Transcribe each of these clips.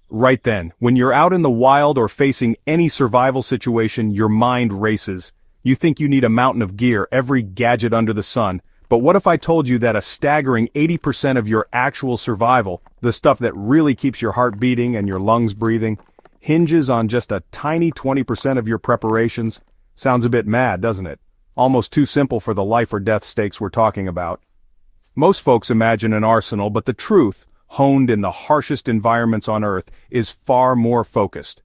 Right then, when you're out in the wild or facing any survival situation, your mind races. You think you need a mountain of gear, every gadget under the sun. But what if I told you that a staggering 80% of your actual survival, the stuff that really keeps your heart beating and your lungs breathing, hinges on just a tiny 20% of your preparations? Sounds a bit mad, doesn't it? Almost too simple for the life or death stakes we're talking about. Most folks imagine an arsenal, but the truth, honed in the harshest environments on Earth, is far more focused.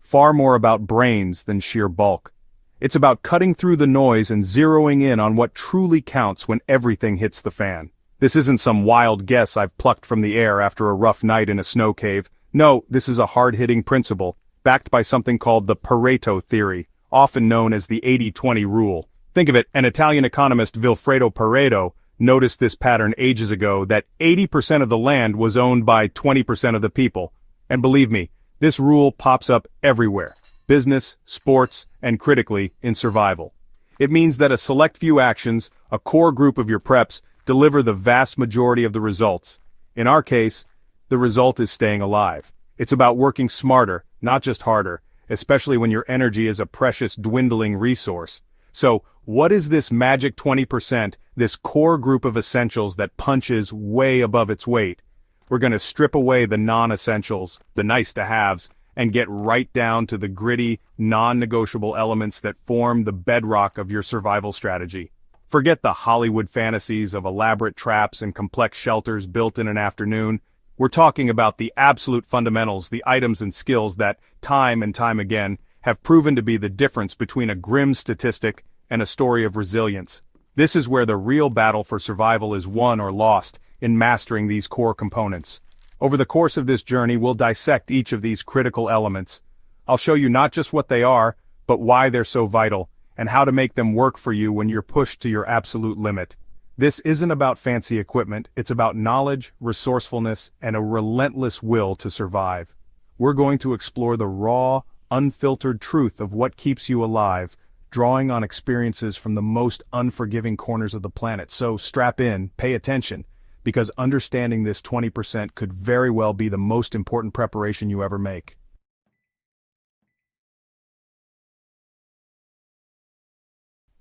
Far more about brains than sheer bulk. It's about cutting through the noise and zeroing in on what truly counts when everything hits the fan. This isn't some wild guess I've plucked from the air after a rough night in a snow cave. No, this is a hard-hitting principle, backed by something called the Pareto theory, often known as the 80-20 rule. Think of it, an Italian economist, Vilfredo Pareto, noticed this pattern ages ago, that 80% of the land was owned by 20% of the people. And believe me, this rule pops up everywhere. Business, sports, and critically, in survival. It means that a select few actions, a core group of your preps, deliver the vast majority of the results. In our case, the result is staying alive. It's about working smarter, not just harder, especially when your energy is a precious, dwindling resource. So, what is this magic 20%, this core group of essentials that punches way above its weight? We're going to strip away the non-essentials, the nice-to-haves, and get right down to the gritty, non-negotiable elements that form the bedrock of your survival strategy. Forget the Hollywood fantasies of elaborate traps and complex shelters built in an afternoon. We're talking about the absolute fundamentals, the items and skills that, time and time again, have proven to be the difference between a grim statistic and a story of resilience. This is where the real battle for survival is won or lost, in mastering these core components. Over the course of this journey, we'll dissect each of these critical elements. I'll show you not just what they are, but why they're so vital, and how to make them work for you when you're pushed to your absolute limit. This isn't about fancy equipment, it's about knowledge, resourcefulness, and a relentless will to survive. We're going to explore the raw, unfiltered truth of what keeps you alive, drawing on experiences from the most unforgiving corners of the planet. So strap in, pay attention, because understanding this 20% could very well be the most important preparation you ever make.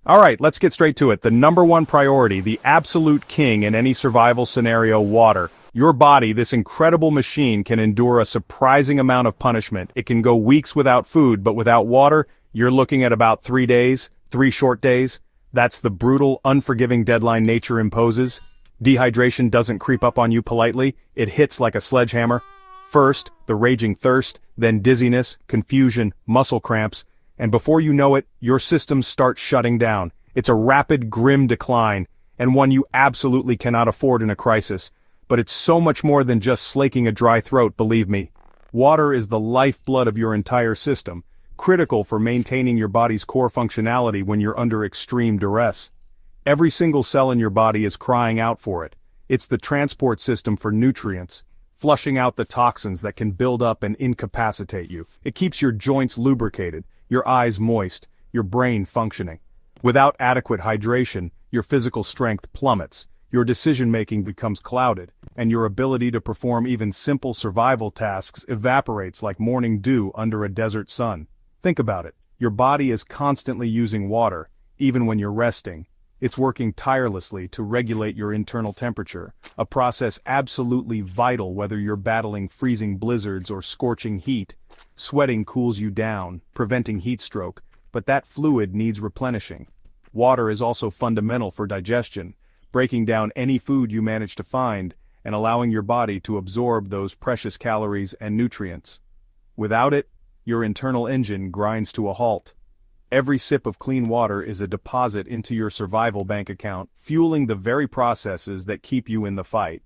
Alright, let's get straight to it. The number one priority, the absolute king in any survival scenario: water. Your body, this incredible machine, can endure a surprising amount of punishment. It can go weeks without food, but without water, you're looking at about 3 days, 3 short days. That's the brutal, unforgiving deadline nature imposes. Dehydration doesn't creep up on you politely, it hits like a sledgehammer. First, the raging thirst, then dizziness, confusion, muscle cramps, and before you know it, your systems start shutting down. It's a rapid, grim decline, and one you absolutely cannot afford in a crisis. But it's so much more than just slaking a dry throat, believe me. Water is the lifeblood of your entire system, critical for maintaining your body's core functionality when you're under extreme duress. Every single cell in your body is crying out for it. It's the transport system for nutrients, flushing out the toxins that can build up and incapacitate you. It keeps your joints lubricated, your eyes moist, your brain functioning. Without adequate hydration, your physical strength plummets, your decision-making becomes clouded, and your ability to perform even simple survival tasks evaporates like morning dew under a desert sun. Think about it. Your body is constantly using water, even when you're resting. It's working tirelessly to regulate your internal temperature, a process absolutely vital whether you're battling freezing blizzards or scorching heat. Sweating cools you down, preventing heat stroke, but that fluid needs replenishing. Water is also fundamental for digestion, breaking down any food you manage to find, and allowing your body to absorb those precious calories and nutrients. Without it, your internal engine grinds to a halt. Every sip of clean water is a deposit into your survival bank account, fueling the very processes that keep you in the fight.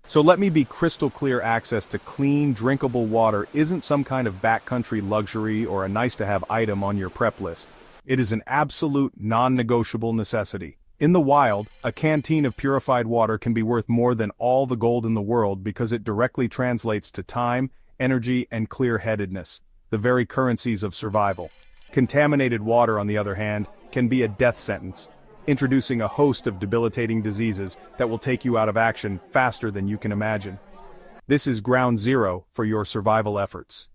So let me be crystal clear: access to clean, drinkable water isn't some kind of backcountry luxury or a nice-to-have item on your prep list. It is an absolute, non-negotiable necessity. In the wild, a canteen of purified water can be worth more than all the gold in the world because it directly translates to time, energy, and clear-headedness, the very currencies of survival. Contaminated water, on the other hand, can be a death sentence, introducing a host of debilitating diseases that will take you out of action faster than you can imagine. This is ground zero for your survival efforts.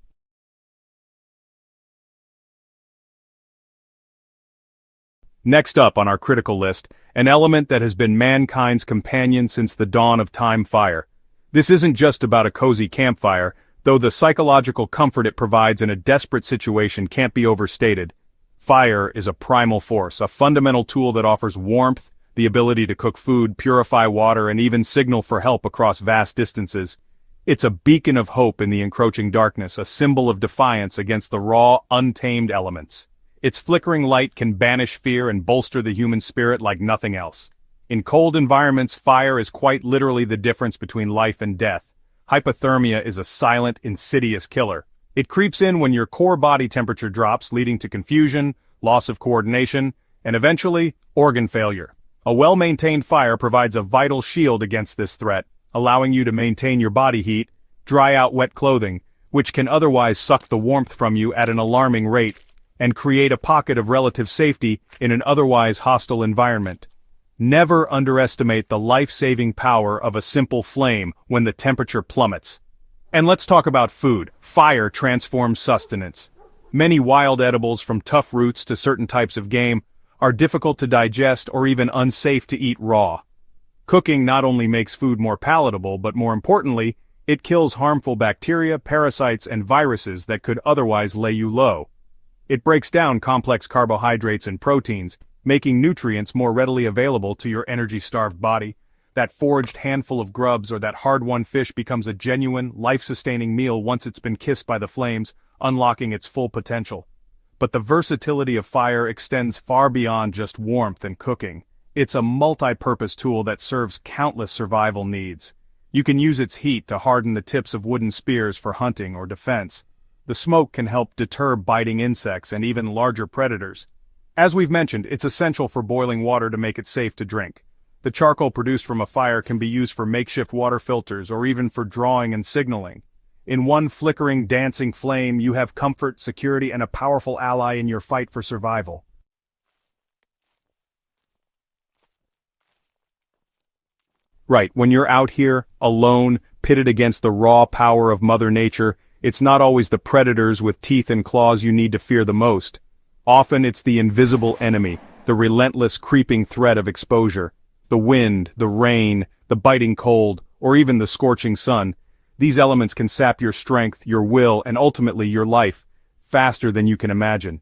Next up on our critical list, an element that has been mankind's companion since the dawn of time: fire. This isn't just about a cozy campfire, though the psychological comfort it provides in a desperate situation can't be overstated. Fire is a primal force, a fundamental tool that offers warmth, the ability to cook food, purify water, and even signal for help across vast distances. It's a beacon of hope in the encroaching darkness, a symbol of defiance against the raw, untamed elements. Its flickering light can banish fear and bolster the human spirit like nothing else. In cold environments, fire is quite literally the difference between life and death. Hypothermia is a silent, insidious killer. It creeps in when your core body temperature drops, leading to confusion, loss of coordination, and eventually, organ failure. A well-maintained fire provides a vital shield against this threat, allowing you to maintain your body heat, dry out wet clothing, which can otherwise suck the warmth from you at an alarming rate, and create a pocket of relative safety in an otherwise hostile environment. Never underestimate the life-saving power of a simple flame when the temperature plummets. And let's talk about food. Fire transforms sustenance. Many wild edibles, from tough roots to certain types of game, are difficult to digest or even unsafe to eat raw. Cooking not only makes food more palatable, but more importantly, it kills harmful bacteria, parasites, and viruses that could otherwise lay you low. It breaks down complex carbohydrates and proteins, making nutrients more readily available to your energy-starved body. That foraged handful of grubs or that hard-won fish becomes a genuine, life-sustaining meal once it's been kissed by the flames, unlocking its full potential. But the versatility of fire extends far beyond just warmth and cooking. It's a multi-purpose tool that serves countless survival needs. You can use its heat to harden the tips of wooden spears for hunting or defense. The smoke can help deter biting insects and even larger predators. As we've mentioned, it's essential for boiling water to make it safe to drink. The charcoal produced from a fire can be used for makeshift water filters or even for drawing and signaling. In one flickering, dancing flame, you have comfort, security, and a powerful ally in your fight for survival. Right, when you're out here, alone, pitted against the raw power of Mother Nature, it's not always the predators with teeth and claws you need to fear the most. Often it's the invisible enemy, the relentless creeping threat of exposure. The wind, the rain, the biting cold, or even the scorching sun. These elements can sap your strength, your will, and ultimately your life, faster than you can imagine.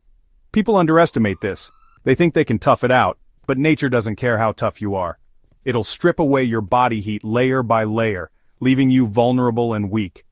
People underestimate this. They think they can tough it out, but nature doesn't care how tough you are. It'll strip away your body heat layer by layer, leaving you vulnerable and weak.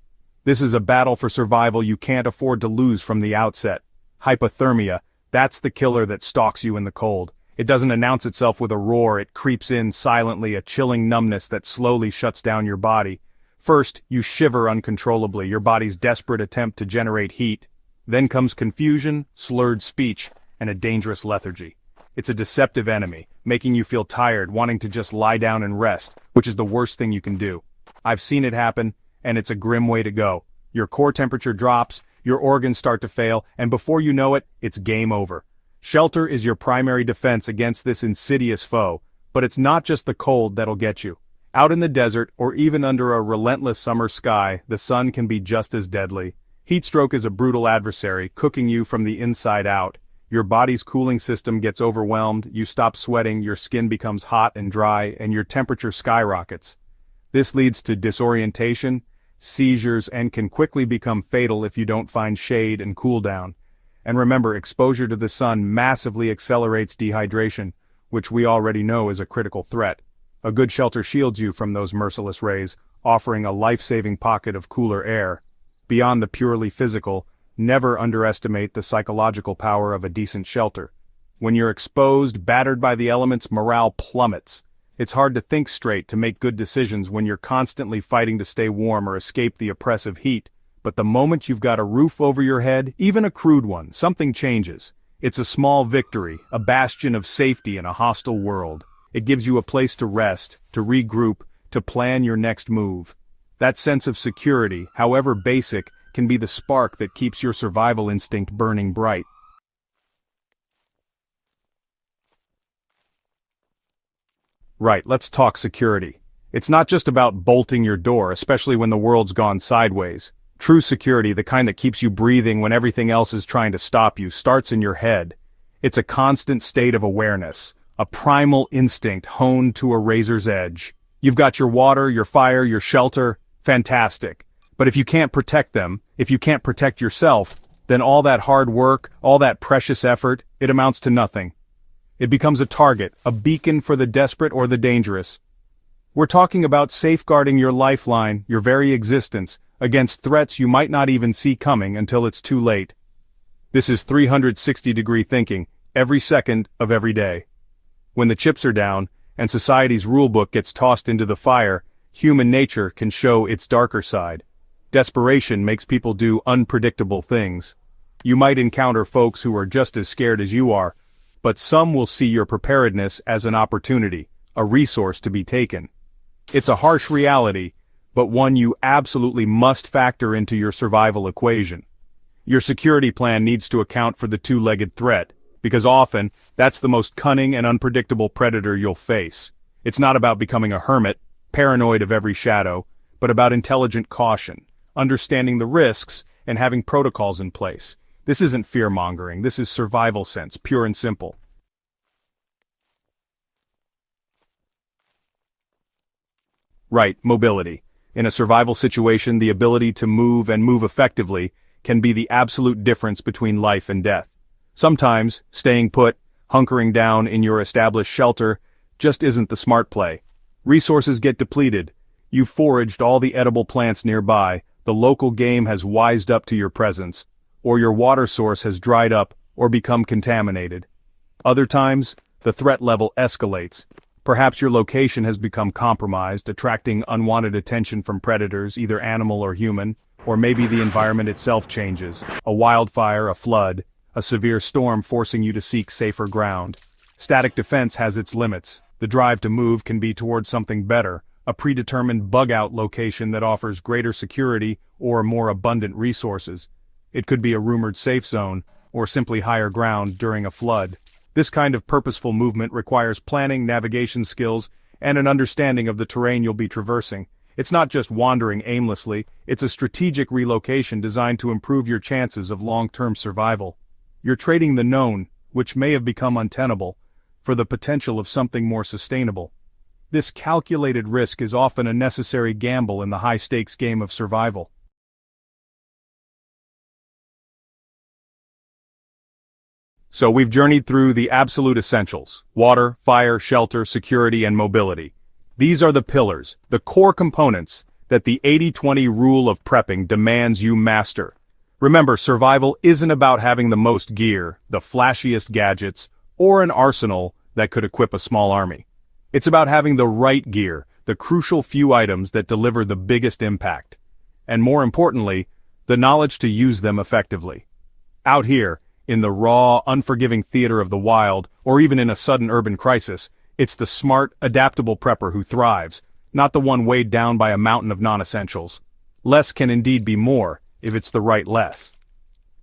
This is a battle for survival you can't afford to lose from the outset. Hypothermia, that's the killer that stalks you in the cold. It doesn't announce itself with a roar, it creeps in silently, a chilling numbness that slowly shuts down your body. First, you shiver uncontrollably, your body's desperate attempt to generate heat. Then comes confusion, slurred speech, and a dangerous lethargy. It's a deceptive enemy, making you feel tired, wanting to just lie down and rest, which is the worst thing you can do. I've seen it happen, and it's a grim way to go. Your core temperature drops, your organs start to fail, and before you know it, it's game over. Shelter is your primary defense against this insidious foe, but it's not just the cold that'll get you. Out in the desert, or even under a relentless summer sky, the sun can be just as deadly. Heatstroke is a brutal adversary, cooking you from the inside out. Your body's cooling system gets overwhelmed, you stop sweating, your skin becomes hot and dry, and your temperature skyrockets. This leads to disorientation, seizures, and can quickly become fatal if you don't find shade and cool down. And remember, exposure to the sun massively accelerates dehydration, which we already know is a critical threat. A good shelter shields you from those merciless rays, offering a life-saving pocket of cooler air. Beyond the purely physical, never underestimate the psychological power of a decent shelter. When you're exposed, battered by the elements, morale plummets. It's hard to think straight, to make good decisions when you're constantly fighting to stay warm or escape the oppressive heat. But the moment you've got a roof over your head, even a crude one, something changes. It's a small victory, a bastion of safety in a hostile world. It gives you a place to rest, to regroup, to plan your next move. That sense of security, however basic, can be the spark that keeps your survival instinct burning bright. Right, let's talk security. It's not just about bolting your door, especially when the world's gone sideways. True security, the kind that keeps you breathing when everything else is trying to stop you, starts in your head. It's a constant state of awareness, a primal instinct honed to a razor's edge. You've got your water, your fire, your shelter, fantastic. But if you can't protect them, if you can't protect yourself, then all that hard work, all that precious effort, it amounts to nothing. It becomes a target, a beacon for the desperate or the dangerous. We're talking about safeguarding your lifeline, your very existence, against threats you might not even see coming until it's too late. This is 360-degree thinking, every second of every day. When the chips are down, and society's rulebook gets tossed into the fire, human nature can show its darker side. Desperation makes people do unpredictable things. You might encounter folks who are just as scared as you are, but some will see your preparedness as an opportunity, a resource to be taken. It's a harsh reality, but one you absolutely must factor into your survival equation. Your security plan needs to account for the two-legged threat, because often, that's the most cunning and unpredictable predator you'll face. It's not about becoming a hermit, paranoid of every shadow, but about intelligent caution, understanding the risks, and having protocols in place. This isn't fear-mongering, this is survival sense, pure and simple. Right, mobility. In a survival situation, the ability to move and move effectively can be the absolute difference between life and death. Sometimes, staying put, hunkering down in your established shelter, just isn't the smart play. Resources get depleted. You've foraged all the edible plants nearby, the local game has wised up to your presence, or your water source has dried up or become contaminated. Other times, the threat level escalates. Perhaps your location has become compromised, attracting unwanted attention from predators, either animal or human, or maybe the environment itself changes. A wildfire, a flood, a severe storm forcing you to seek safer ground. Static defense has its limits. The drive to move can be towards something better, a predetermined bug-out location that offers greater security or more abundant resources. It could be a rumored safe zone, or simply higher ground during a flood. This kind of purposeful movement requires planning, navigation skills, and an understanding of the terrain you'll be traversing. It's not just wandering aimlessly, it's a strategic relocation designed to improve your chances of long-term survival. You're trading the known, which may have become untenable, for the potential of something more sustainable. This calculated risk is often a necessary gamble in the high-stakes game of survival. So we've journeyed through the absolute essentials: water, fire, shelter, security, and mobility. These are the pillars, the core components, that the 80-20 rule of prepping demands you master. Remember, survival isn't about having the most gear, the flashiest gadgets, or an arsenal that could equip a small army. It's about having the right gear, the crucial few items that deliver the biggest impact. And more importantly, the knowledge to use them effectively. Out here, in the raw, unforgiving theater of the wild, or even in a sudden urban crisis, it's the smart, adaptable prepper who thrives, not the one weighed down by a mountain of non-essentials. Less can indeed be more, if it's the right less.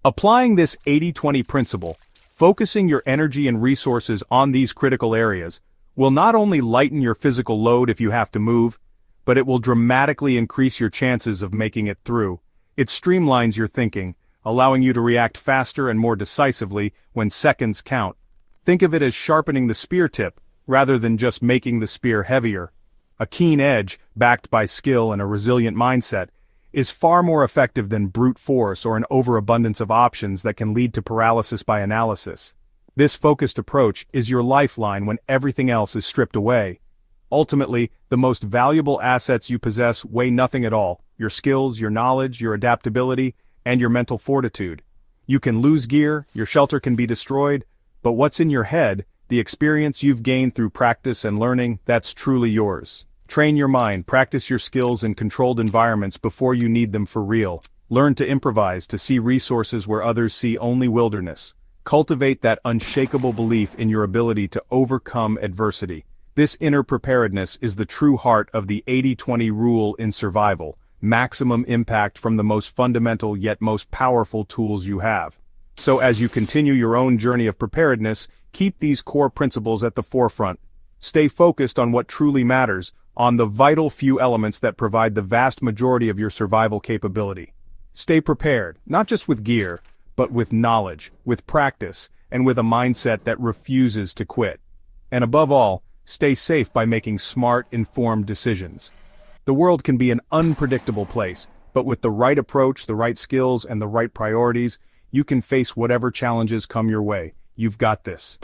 Applying this 80-20 principle, focusing your energy and resources on these critical areas, will not only lighten your physical load if you have to move, but it will dramatically increase your chances of making it through. It streamlines your thinking, allowing you to react faster and more decisively when seconds count. Think of it as sharpening the spear tip, rather than just making the spear heavier. A keen edge, backed by skill and a resilient mindset, is far more effective than brute force or an overabundance of options that can lead to paralysis by analysis. This focused approach is your lifeline when everything else is stripped away. Ultimately, the most valuable assets you possess weigh nothing at all: your skills, your knowledge, your adaptability, and your mental fortitude. You can lose gear, your shelter can be destroyed, but what's in your head, the experience you've gained through practice and learning, that's truly yours. Train your mind, practice your skills in controlled environments before you need them for real. Learn to improvise, to see resources where others see only wilderness. Cultivate that unshakable belief in your ability to overcome adversity. This inner preparedness is the true heart of the 80-20 rule in survival. Maximum impact from the most fundamental yet most powerful tools you have. So as you continue your own journey of preparedness, keep these core principles at the forefront. Stay focused on what truly matters, on the vital few elements that provide the vast majority of your survival capability. Stay prepared, not just with gear, but with knowledge, with practice, and with a mindset that refuses to quit. And above all, stay safe by making smart, informed decisions. The world can be an unpredictable place, but with the right approach, the right skills, and the right priorities, you can face whatever challenges come your way. You've got this.